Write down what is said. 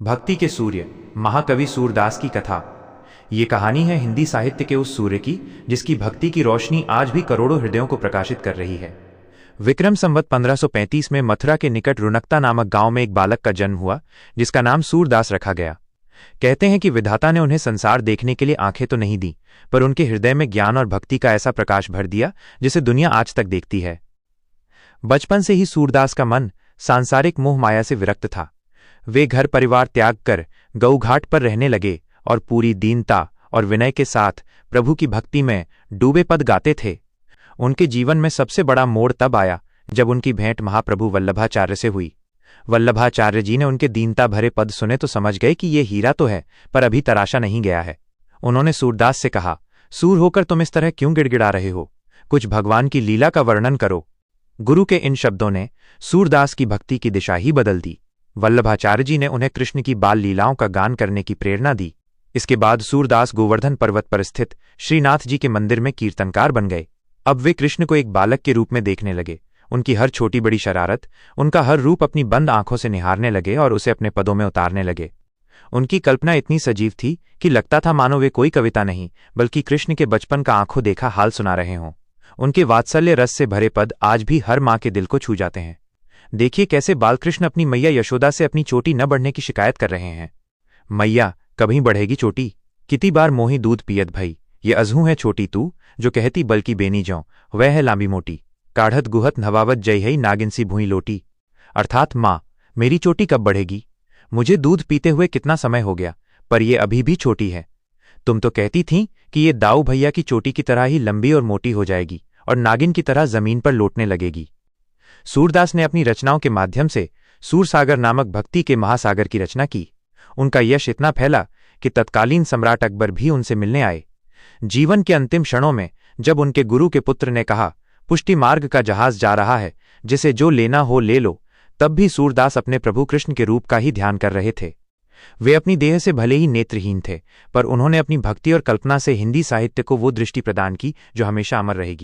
भक्ति के सूर्य महाकवि सूरदास की कथा। ये कहानी है हिंदी साहित्य के उस सूर्य की जिसकी भक्ति की रोशनी आज भी करोड़ों हृदयों को प्रकाशित कर रही है। विक्रम संवत 1535 में मथुरा के निकट रुनकता नामक गांव में एक बालक का जन्म हुआ जिसका नाम सूरदास रखा गया। कहते हैं कि विधाता ने उन्हें संसार देखने के लिए आंखें तो नहीं दी, पर उनके हृदय में ज्ञान और भक्ति का ऐसा प्रकाश भर दिया जिसे दुनिया आज तक देखती है। बचपन से ही सूरदास का मन सांसारिक मोह माया से विरक्त था। वे घर परिवार त्याग कर गऊ घाट पर रहने लगे और पूरी दीनता और विनय के साथ प्रभु की भक्ति में डूबे पद गाते थे। उनके जीवन में सबसे बड़ा मोड़ तब आया जब उनकी भेंट महाप्रभु वल्लभाचार्य से हुई। वल्लभाचार्य जी ने उनके दीनता भरे पद सुने तो समझ गए कि ये हीरा तो है पर अभी तराशा नहीं गया है। उन्होंने सूरदास से कहा, सूर होकर तुम इस तरह क्यों गिड़गिड़ा रहे हो? कुछ भगवान की लीला का वर्णन करो। गुरु के इन शब्दों ने सूरदास की भक्ति की दिशा ही बदल दी। वल्लभाचार्य जी ने उन्हें कृष्ण की बाल लीलाओं का गान करने की प्रेरणा दी। इसके बाद सूरदास गोवर्धन पर्वत पर स्थित श्रीनाथ जी के मंदिर में कीर्तनकार बन गए। अब वे कृष्ण को एक बालक के रूप में देखने लगे। उनकी हर छोटी बड़ी शरारत, उनका हर रूप अपनी बंद आंखों से निहारने लगे और उसे अपने पदों में उतारने लगे। उनकी कल्पना इतनी सजीव थी कि लगता था मानो वे कोई कविता नहीं बल्कि कृष्ण के बचपन का आंखों देखा हाल सुना रहे हों। उनके वात्सल्य रस से भरे पद आज भी हर माँ के दिल को छू जाते हैं। देखिए कैसे बालकृष्ण अपनी मैया यशोदा से अपनी चोटी न बढ़ने की शिकायत कर रहे हैं। मैया कभी बढ़ेगी चोटी? कितनी बार मोही दूध पियत भई, ये अजहू है छोटी तू, जो कहती बल्कि बेनी जौ, वह है लांबी मोटी। काढ़त गुहत नवावत जय है नागिन सी भूई लोटी। अर्थात माँ, मेरी चोटी कब बढ़ेगी? मुझे दूध पीते हुए कितना समय हो गया, पर यह अभी भी छोटी है। तुम तो कहती थीं कि ये दाऊ भैया की चोटी की तरह ही लंबी और मोटी हो जाएगी और नागिन की तरह जमीन पर लौटने लगेगी। सूरदास ने अपनी रचनाओं के माध्यम से सूरसागर नामक भक्ति के महासागर की रचना की। उनका यश इतना फैला कि तत्कालीन सम्राट अकबर भी उनसे मिलने आए। जीवन के अंतिम क्षणों में जब उनके गुरु के पुत्र ने कहा, पुष्टि मार्ग का जहाज जा रहा है, जिसे जो लेना हो ले लो, तब भी सूरदास अपने प्रभु कृष्ण के रूप का ही ध्यान कर रहे थे। वे अपनी देह से भले ही नेत्रहीन थे, पर उन्होंने अपनी भक्ति और कल्पना से हिंदी साहित्य को वो दृष्टि प्रदान की जो हमेशा अमर रहेगी।